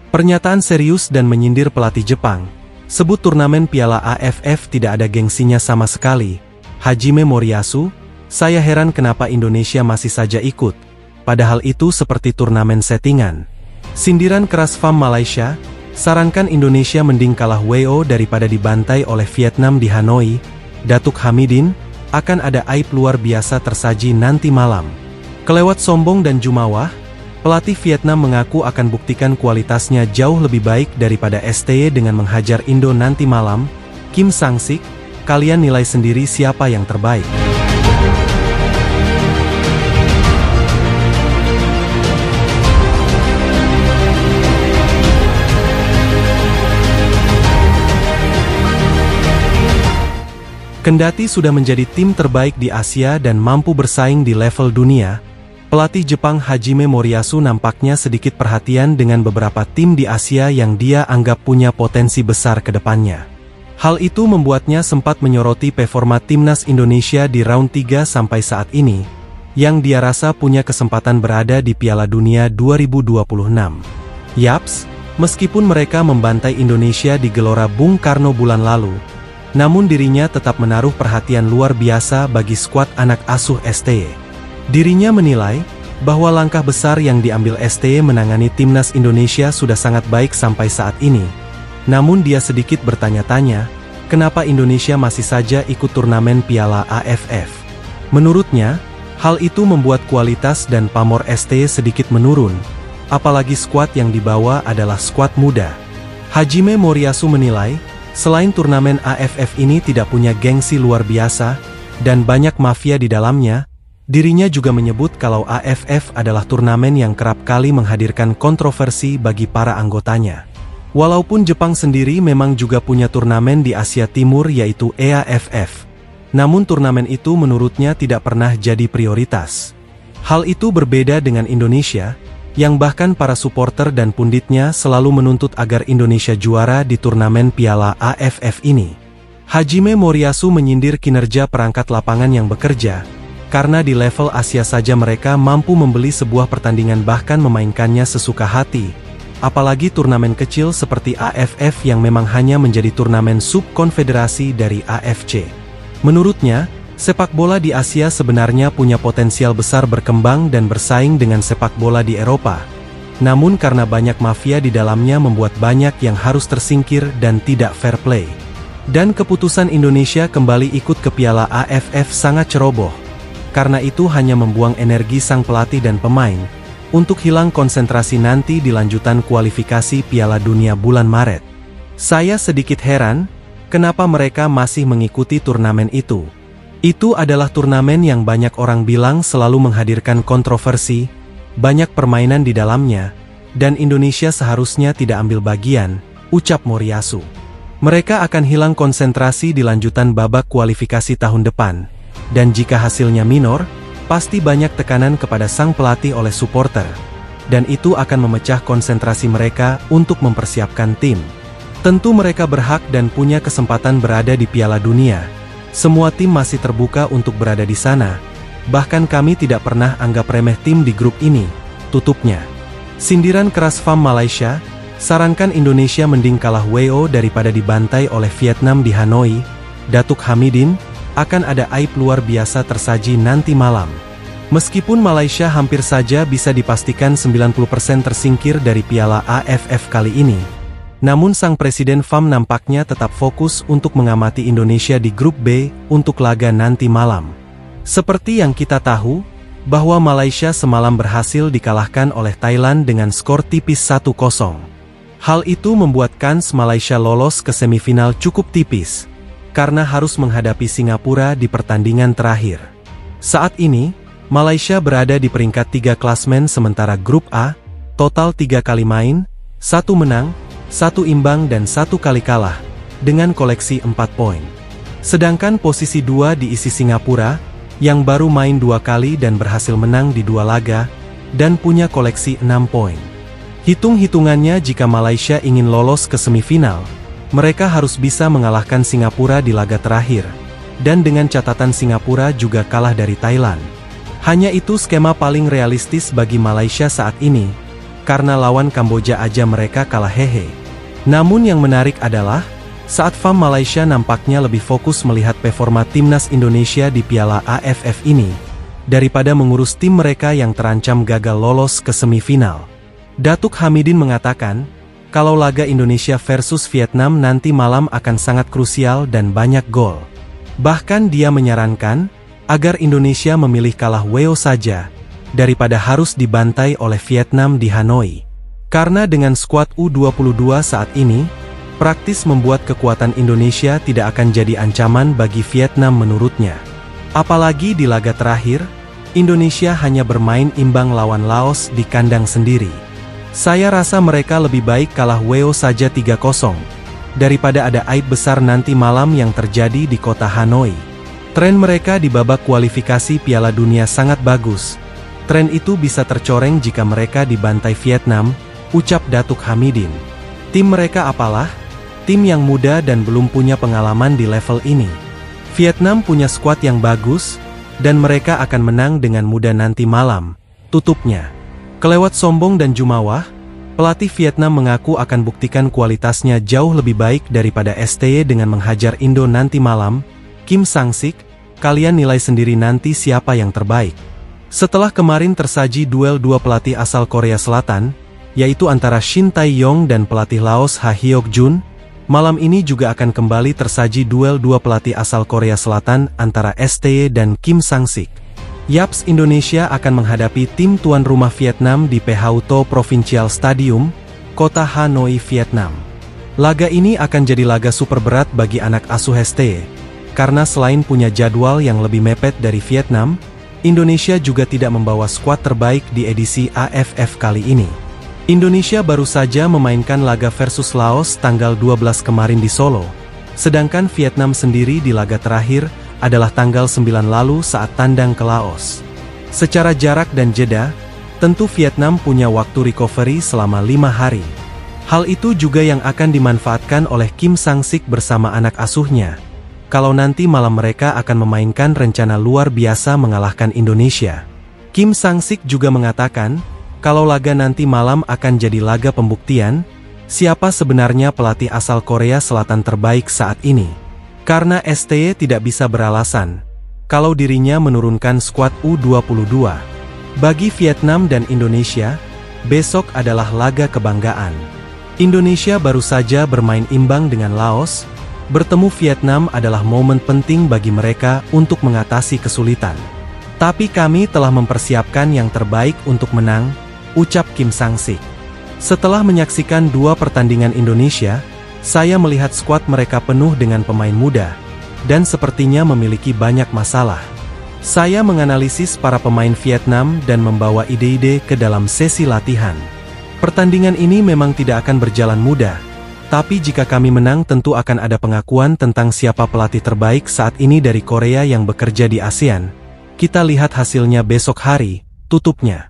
Pernyataan serius dan menyindir pelatih Jepang. Sebut turnamen Piala AFF tidak ada gengsinya sama sekali. Hajime Moriyasu, saya heran kenapa Indonesia masih saja ikut. Padahal itu seperti turnamen settingan. Sindiran keras FAM Malaysia, sarankan Indonesia mending kalah WO daripada dibantai oleh Vietnam di Hanoi. Datuk Hamidin, akan ada aib luar biasa tersaji nanti malam. Kelewat sombong dan jumawah, pelatih Vietnam mengaku akan buktikan kualitasnya jauh lebih baik daripada STY dengan menghajar Indo nanti malam. Kim Sang-sik, kalian nilai sendiri siapa yang terbaik. Kendati sudah menjadi tim terbaik di Asia dan mampu bersaing di level dunia, pelatih Jepang Hajime Moriyasu nampaknya sedikit perhatian dengan beberapa tim di Asia yang dia anggap punya potensi besar ke depannya. Hal itu membuatnya sempat menyoroti performa timnas Indonesia di round 3 sampai saat ini, yang dia rasa punya kesempatan berada di Piala Dunia 2026. Yaps, meskipun mereka membantai Indonesia di Gelora Bung Karno bulan lalu, namun dirinya tetap menaruh perhatian luar biasa bagi skuad anak asuh STY. Dirinya menilai bahwa langkah besar yang diambil STY menangani timnas Indonesia sudah sangat baik sampai saat ini. Namun dia sedikit bertanya-tanya, kenapa Indonesia masih saja ikut turnamen Piala AFF. Menurutnya, hal itu membuat kualitas dan pamor STY sedikit menurun, apalagi skuad yang dibawa adalah skuad muda. Hajime Moriyasu menilai, selain turnamen AFF ini tidak punya gengsi luar biasa, dan banyak mafia di dalamnya, dirinya juga menyebut kalau AFF adalah turnamen yang kerap kali menghadirkan kontroversi bagi para anggotanya. Walaupun Jepang sendiri memang juga punya turnamen di Asia Timur yaitu EAFF, namun turnamen itu menurutnya tidak pernah jadi prioritas. Hal itu berbeda dengan Indonesia, yang bahkan para supporter dan punditnya selalu menuntut agar Indonesia juara di turnamen Piala AFF ini. Hajime Moriyasu menyindir kinerja perangkat lapangan yang bekerja, karena di level Asia saja mereka mampu membeli sebuah pertandingan bahkan memainkannya sesuka hati, apalagi turnamen kecil seperti AFF yang memang hanya menjadi turnamen subkonfederasi dari AFC. Menurutnya, sepak bola di Asia sebenarnya punya potensial besar berkembang dan bersaing dengan sepak bola di Eropa. Namun karena banyak mafia di dalamnya membuat banyak yang harus tersingkir dan tidak fair play. Dan keputusan Indonesia kembali ikut ke Piala AFF sangat ceroboh. Karena itu hanya membuang energi sang pelatih dan pemain, untuk hilang konsentrasi nanti di lanjutan kualifikasi Piala Dunia bulan Maret. Saya sedikit heran, kenapa mereka masih mengikuti turnamen itu. Itu adalah turnamen yang banyak orang bilang selalu menghadirkan kontroversi, banyak permainan di dalamnya, dan Indonesia seharusnya tidak ambil bagian, ucap Moriyasu. Mereka akan hilang konsentrasi di lanjutan babak kualifikasi tahun depan, dan jika hasilnya minor, pasti banyak tekanan kepada sang pelatih oleh supporter, dan itu akan memecah konsentrasi mereka untuk mempersiapkan tim. Tentu mereka berhak dan punya kesempatan berada di Piala Dunia. Semua tim masih terbuka untuk berada di sana, bahkan kami tidak pernah anggap remeh tim di grup ini, tutupnya. Sindiran keras FAM Malaysia, sarankan Indonesia mending kalah WO daripada dibantai oleh Vietnam di Hanoi. Datuk Hamidin, akan ada aib luar biasa tersaji nanti malam. Meskipun Malaysia hampir saja bisa dipastikan 90% tersingkir dari Piala AFF kali ini, namun sang presiden FAM nampaknya tetap fokus untuk mengamati Indonesia di grup B untuk laga nanti malam. Seperti yang kita tahu, bahwa Malaysia semalam berhasil dikalahkan oleh Thailand dengan skor tipis 1-0. Hal itu membuat kans Malaysia lolos ke semifinal cukup tipis, karena harus menghadapi Singapura di pertandingan terakhir. Saat ini, Malaysia berada di peringkat 3 klasmen sementara grup A, total 3 kali main, 1 menang, 1 imbang dan 1 kali kalah, dengan koleksi 4 poin. Sedangkan posisi 2 diisi Singapura, yang baru main 2 kali dan berhasil menang di 2 laga, dan punya koleksi 6 poin. Hitung-hitungannya jika Malaysia ingin lolos ke semifinal, mereka harus bisa mengalahkan Singapura di laga terakhir, dan dengan catatan Singapura juga kalah dari Thailand. Hanya itu skema paling realistis bagi Malaysia saat ini, karena lawan Kamboja aja mereka kalah hehe. Namun yang menarik adalah, saat FAM Malaysia nampaknya lebih fokus melihat performa timnas Indonesia di Piala AFF ini, daripada mengurus tim mereka yang terancam gagal lolos ke semifinal. Datuk Hamidin mengatakan, kalau laga Indonesia versus Vietnam nanti malam akan sangat krusial dan banyak gol. Bahkan dia menyarankan, agar Indonesia memilih kalah WO saja, daripada harus dibantai oleh Vietnam di Hanoi. Karena dengan skuad U22 saat ini, praktis membuat kekuatan Indonesia tidak akan jadi ancaman bagi Vietnam menurutnya. Apalagi di laga terakhir, Indonesia hanya bermain imbang lawan Laos di kandang sendiri. Saya rasa mereka lebih baik kalah WO saja 3-0, daripada ada aib besar nanti malam yang terjadi di kota Hanoi. Tren mereka di babak kualifikasi Piala Dunia sangat bagus. Tren itu bisa tercoreng jika mereka dibantai Vietnam, ucap Datuk Hamidin. Tim mereka apalah? Tim yang muda dan belum punya pengalaman di level ini. Vietnam punya skuad yang bagus, dan mereka akan menang dengan mudah nanti malam, tutupnya. Kelewat sombong dan jumawah, pelatih Vietnam mengaku akan buktikan kualitasnya jauh lebih baik daripada STY dengan menghajar Indo nanti malam. Kim Sang-sik, kalian nilai sendiri nanti siapa yang terbaik. Setelah kemarin tersaji duel dua pelatih asal Korea Selatan, yaitu antara Shin Tae-yong dan pelatih Laos Ha Hyok-jun, malam ini juga akan kembali tersaji duel dua pelatih asal Korea Selatan antara STY dan Kim Sang-sik. Yaps, Indonesia akan menghadapi tim tuan rumah Vietnam di Phu To Provincial Stadium, kota Hanoi, Vietnam. Laga ini akan jadi laga super berat bagi anak asuh STY, karena selain punya jadwal yang lebih mepet dari Vietnam, Indonesia juga tidak membawa skuad terbaik di edisi AFF kali ini. Indonesia baru saja memainkan laga versus Laos tanggal 12 kemarin di Solo, sedangkan Vietnam sendiri di laga terakhir adalah tanggal 9 lalu saat tandang ke Laos. Secara jarak dan jeda, tentu Vietnam punya waktu recovery selama 5 hari. Hal itu juga yang akan dimanfaatkan oleh Kim Sang-sik bersama anak asuhnya, kalau nanti malam mereka akan memainkan rencana luar biasa mengalahkan Indonesia. Kim Sang-sik juga mengatakan, kalau laga nanti malam akan jadi laga pembuktian, siapa sebenarnya pelatih asal Korea Selatan terbaik saat ini. Karena STY tidak bisa beralasan, kalau dirinya menurunkan skuad U22. Bagi Vietnam dan Indonesia, besok adalah laga kebanggaan. Indonesia baru saja bermain imbang dengan Laos. Bertemu Vietnam adalah momen penting bagi mereka untuk mengatasi kesulitan. Tapi kami telah mempersiapkan yang terbaik untuk menang, ucap Kim Sang-sik. Setelah menyaksikan dua pertandingan Indonesia, saya melihat skuad mereka penuh dengan pemain muda, dan sepertinya memiliki banyak masalah. Saya menganalisis para pemain Vietnam dan membawa ide-ide ke dalam sesi latihan. Pertandingan ini memang tidak akan berjalan mudah. Tapi jika kami menang tentu akan ada pengakuan tentang siapa pelatih terbaik saat ini dari Korea yang bekerja di ASEAN. Kita lihat hasilnya besok hari, tutupnya.